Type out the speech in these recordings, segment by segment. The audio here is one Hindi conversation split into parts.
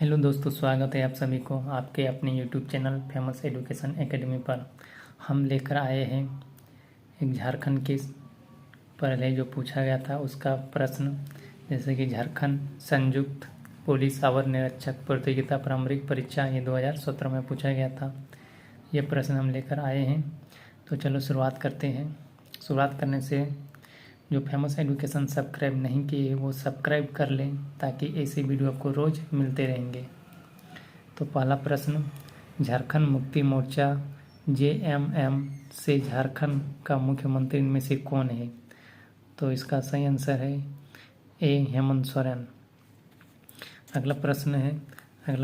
हेलो दोस्तों, स्वागत है आप सभी को आपके अपने YouTube channel famous education academy पर। हम लेकर आए हैं एक झारखंड के पहले जो पूछा गया था उसका प्रश्न। जैसे कि झारखंड संयुक्त पुलिस अवर निरीक्षक प्रतियोगिता प्रारंभिक परीक्षा ये 2017 में पूछा गया था। ये प्रश्न हम लेकर आए हैं। तो चलो शुरुआत करते हैं। शुरुआत करने से जो फेमस एजुकेशन सब्सक्राइब नहीं किए वो सब्सक्राइब कर लें ताकि ऐसी वीडियो आपको रोज़ मिलते रहेंगे। तो पहला प्रश्न, झारखंड मुक्ति मोर्चा JMM से झारखंड का मुख्यमंत्री इनमें से कौन है? तो इसका सही आंसर है A हेमंत सोरेन। अगला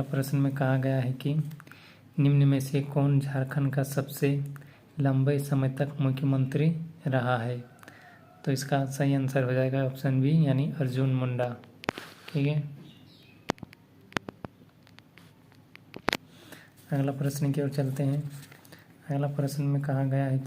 प्रश्न में कहा गया है कि निम्न में से कौन झारखंड का सबसे लंबे समय तक मुख्यमंत्री रहा है? तो इसका सही आंसर हो जाएगा ऑप्शन बी यानी अर्जुन मुंडा। ठीक है, अगला प्रश्न की ओर चलते हैं। अगला प्रश्न में कहा गया है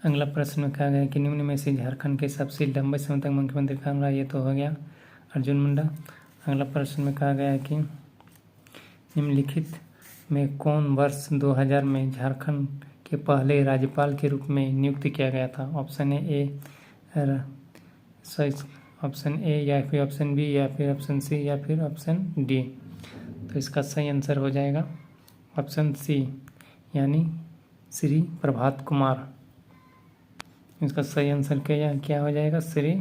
अगला प्रश्न में कहा गया कि निम्न में से झारखंड के सबसे लंबे समय तक मुख्यमंत्री कौन रहा? ये तो हो गया अर्जुन मुंडा। अगला प्रश्न में कहा गया है कि निम्नलिखित में कौन वर्ष 2000 में झारखंड के पहले राज्यपाल के रूप में नियुक्त किया गया था? ऑप्शन ए या फिर ऑप्शन बी या फिर ऑप्शन सी या फिर ऑप्शन डी। तो इसका सही आंसर हो जाएगा ऑप्शन सी यानी श्री प्रभात कुमार। इसका सही आंसर क्या हो जाएगा? श्री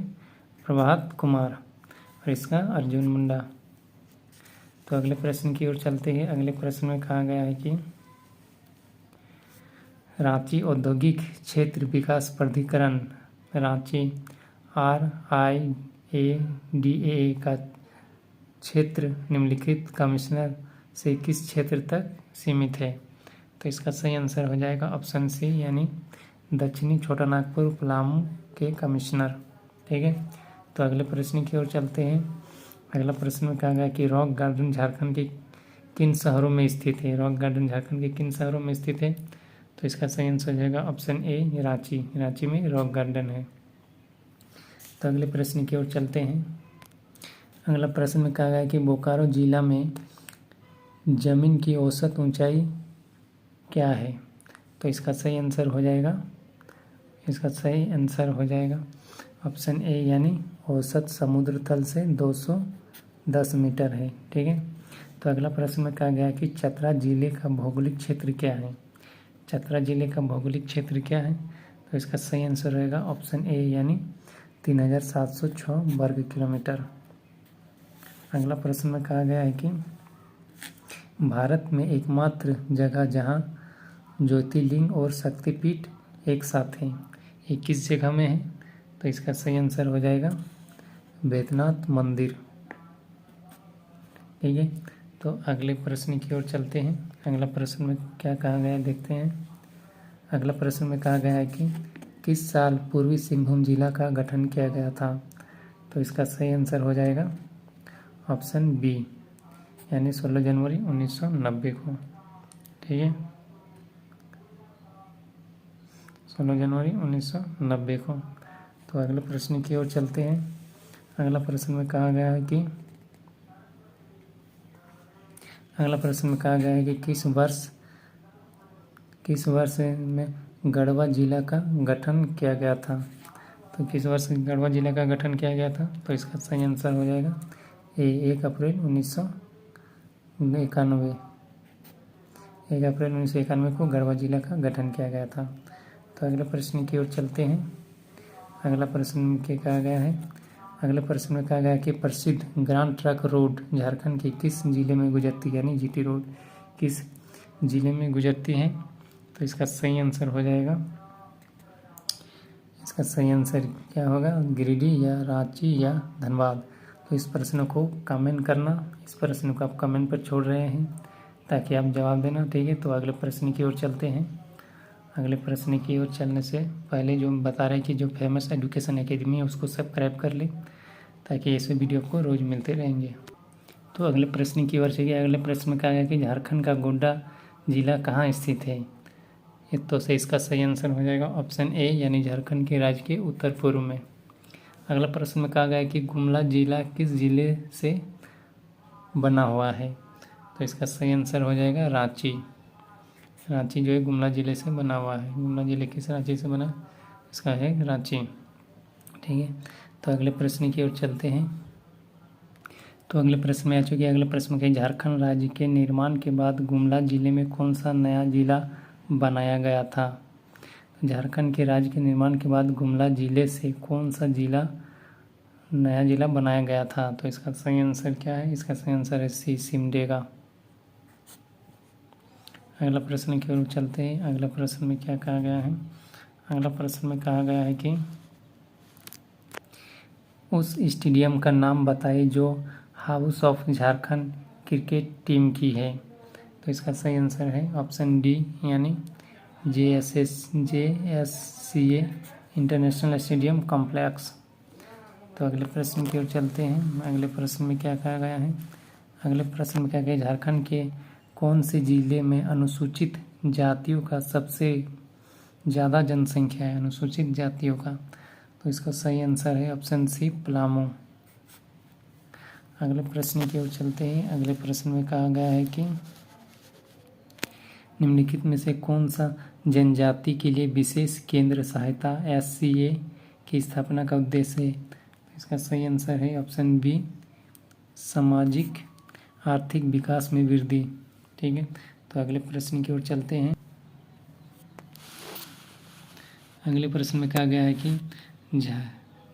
प्रभात कुमार और इसका अर्जुन मुंडा। तो अगले प्रश्न की ओर चलते हैं। अगले प्रश्न में कहा गया है कि रांची औद्योगिक क्षेत्र विकास प्राधिकरण रांची RIADA का क्षेत्र निम्नलिखित कमिश्नर से किस क्षेत्र तक सीमित है? तो इसका सही आंसर हो जाएगा ऑप्शन सी यानी दक्षिणी छोटा नागपुर पलामू के कमिश्नर। ठीक है, तो अगले प्रश्न की ओर चलते हैं। अगला प्रश्न में कहा गया कि रॉक गार्डन झारखंड के किन शहरों में स्थित है? रॉक गार्डन झारखंड के किन शहरों में स्थित है? तो इसका सही आंसर हो जाएगा ऑप्शन ए रांची में रॉक गार्डन है। तो अगले प्रश्न की ओर चलते हैं। अगला प्रश्न में कहा गया कि बोकारो जिला में जमीन की औसत ऊंचाई क्या है? तो इसका सही आंसर हो जाएगा ऑप्शन ए यानी औसत समुद्र तल से 210 मीटर है। ठीक है, तो अगला प्रश्न में कहा गया कि चतरा जिले का भौगोलिक क्षेत्र क्या है? चतरा जिले का भौगोलिक क्षेत्र क्या है? तो इसका सही आंसर रहेगा ऑप्शन ए यानी 3706 वर्ग किलोमीटर। अगला प्रश्न में कहा गया है कि भारत में एकमात्र जगह जहां ज्योतिर्लिंग और शक्तिपीठ एक साथ हैं, ये किस जगह में है? तो इसका सही आंसर हो जाएगा बैद्यनाथ मंदिर। ठीक है, तो अगले प्रश्न की ओर चलते हैं। अगला प्रश्न में क्या कहा गया है देखते हैं। अगला प्रश्न में कहा गया है कि किस साल पूर्वी सिंहभूम जिला का गठन किया गया था? तो इसका सही आंसर हो जाएगा ऑप्शन बी यानी 16 जनवरी 1990 को। ठीक है, 16 जनवरी 1990 को। तो अगले प्रश्न की ओर चलते हैं। अगला प्रश्न में कहा गया है कि किस वर्ष में गढ़वा जिला का गठन किया गया था? तो किस वर्ष गढ़वा जिला का गठन किया गया था? तो इसका सही आंसर हो जाएगा 1 अप्रैल 1991। 1 अप्रैल 1991 को गढ़वा जिला का गठन किया गया था। तो अगले प्रश्न की ओर चलते हैं। अगले प्रश्न में कहा गया कि प्रसिद्ध ग्रांड ट्रंक रोड झारखंड के किस जिले में गुजरती है? यानी GT रोड किस जिले में गुजरती है? तो इसका सही आंसर हो जाएगा इसका सही आंसर क्या होगा, गिरिडीह या रांची या धनबाद। तो इस प्रश्न को कमेंट करना, इस प्रश्न को आप कमेंट पर छोड़ रहे हैं ताकि आप जवाब देना, ठीक है। तो अगले प्रश्न की ओर चलते हैं। अगले प्रश्न की ओर चलने से पहले जो बता रहे हैं कि जो फेमस एजुकेशन एकेडमी है उसको सब्सक्राइब कर ले ताकि ऐसे वीडियो आपको रोज़ मिलते रहेंगे। तो अगले प्रश्न की ओर चलिए। अगले प्रश्न में कहा गया कि झारखंड का गोड्डा जिला कहाँ स्थित है। तो से इसका सही आंसर हो जाएगा ऑप्शन ए, यानी झारखंड के राज्य के उत्तर पूर्व में। अगला प्रश्न में कहा गया है कि गुमला जिला किस जिले से बना हुआ है। तो इसका सही आंसर हो जाएगा रांची। रांची जो है गुमला जिले से बना हुआ है। गुमला जिले किस राज्य से बना, इसका है रांची, ठीक है। तो अगले प्रश्न की ओर चलते हैं। तो अगले प्रश्न में आ चुके हैं। अगले प्रश्न के झारखंड राज्य के निर्माण के बाद गुमला जिले में कौन सा नया जिला बनाया गया था। झारखंड के राज्य के निर्माण के बाद गुमला जिले से कौन सा नया जिला बनाया गया था। तो इसका सही आंसर क्या है, इसका सही आंसर है सी, सिमडेगा। अगला प्रश्न की ओर चलते हैं। अगला प्रश्न में क्या कहा गया है, अगला प्रश्न में कहा गया है कि उस स्टेडियम का नाम बताइए जो house of Jharkhand cricket team की है। तो इसका सही आंसर है ऑप्शन डी, यानी JSCA इंटरनेशनल स्टेडियम कॉम्प्लेक्स। तो अगले प्रश्न की ओर चलते हैं। अगले प्रश्न में क्या कहा गया है, अगले प्रश्न में क्या कहा, झारखंड के कौन से जिले में अनुसूचित जातियों का सबसे ज़्यादा जनसंख्या है, अनुसूचित जातियों का। तो इसका सही आंसर है ऑप्शन सी, पलामू। अगले प्रश्न की ओर चलते हैं। अगले प्रश्न में कहा गया है कि निम्नलिखित में से कौन सा जनजाति के लिए विशेष केंद्र सहायता SCA की स्थापना का उद्देश्य है। इसका सही आंसर है ऑप्शन बी, सामाजिक आर्थिक विकास में वृद्धि, ठीक है। तो अगले प्रश्न की ओर चलते हैं। अगले प्रश्न में कहा गया है कि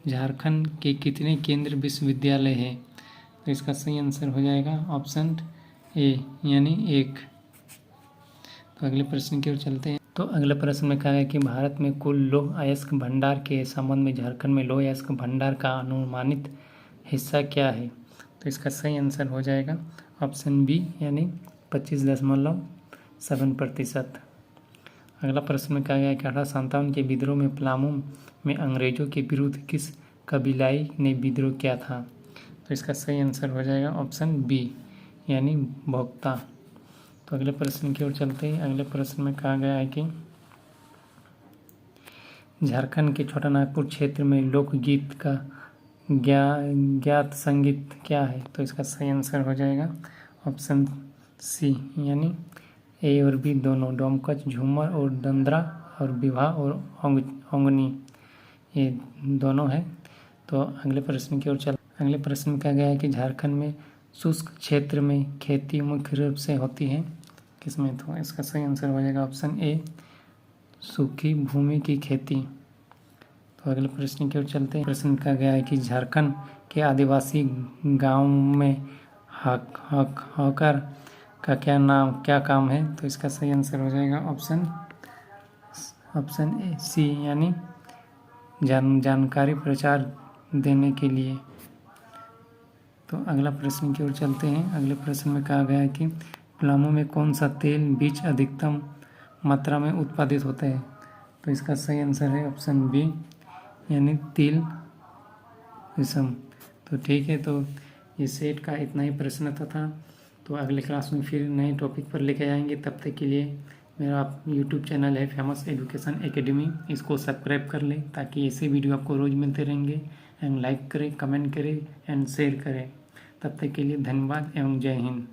झारखंड के कितने केंद्र विश्वविद्यालय हैं। तो इसका सही आंसर हो जाएगा ऑप्शन ए, यानी 1। तो अगले प्रश्न की ओर चलते हैं। तो अगले प्रश्न में कहा है कि भारत में कुल लौह अयस्क भंडार के संबंध में झारखंड में लौह अयस्क भंडार का अनुमानित हिस्सा क्या है। तो इसका सही आंसर हो जाएगा ऑप्शन बी, यानी 25.7%। अगला प्रश्न में कहा गया है कि 1857 के विद्रोह में पलामू में अंग्रेजों के विरुद्ध किस कबीलाई ने विद्रोह किया था। तो इसका सही आंसर हो जाएगा ऑप्शन बी, यानी भोक्ता। तो अगले प्रश्न की ओर चलते हैं। अगले प्रश्न में कहा गया है कि झारखंड के छोटा नागपुर क्षेत्र में लोकगीत का ज्ञात संगीत क्या है। तो इसका सही आंसर हो जाएगा ऑप्शन सी, यानी ए और बी दोनों, डोमकच, झूमर और दंदरा और विवाह और ओंगनी, ये दोनों है। तो अगले प्रश्न की ओर अगले प्रश्न में कहा गया है कि झारखंड में शुष्क क्षेत्र में खेती मुख्य रूप से होती है किसमें। तो इसका सही आंसर हो जाएगा ऑप्शन ए, सूखी भूमि की खेती। तो अगले प्रश्न की ओर चलते हैं। प्रश्न कहा गया है कि झारखंड के आदिवासी गांव में हॉकर का क्या काम है। तो इसका सही आंसर हो जाएगा ऑप्शन ए, सी, यानी जानकारी प्रचार देने के लिए। तो अगला प्रश्न की ओर चलते हैं। अगले प्रश्न में कहा गया है कि पलामू में कौन सा तेल बीज अधिकतम मात्रा में उत्पादित होता है। तो इसका सही आंसर है ऑप्शन बी, यानी तिल रेशम। तो ठीक है, तो ये सेट का इतना ही प्रश्न था। तो अगले क्लास में फिर नए टॉपिक पर लेके आएंगे। तब तक के लिए मेरा यूट्यूब चैनल है फेमस एजुकेशन एकेडमी, इसको सब्सक्राइब कर लें ताकि ऐसे वीडियो आपको रोज़ मिलते रहेंगे। एंड लाइक करें, कमेंट करें एंड शेयर करें। तब तक के लिए धन्यवाद एवं जय हिंद।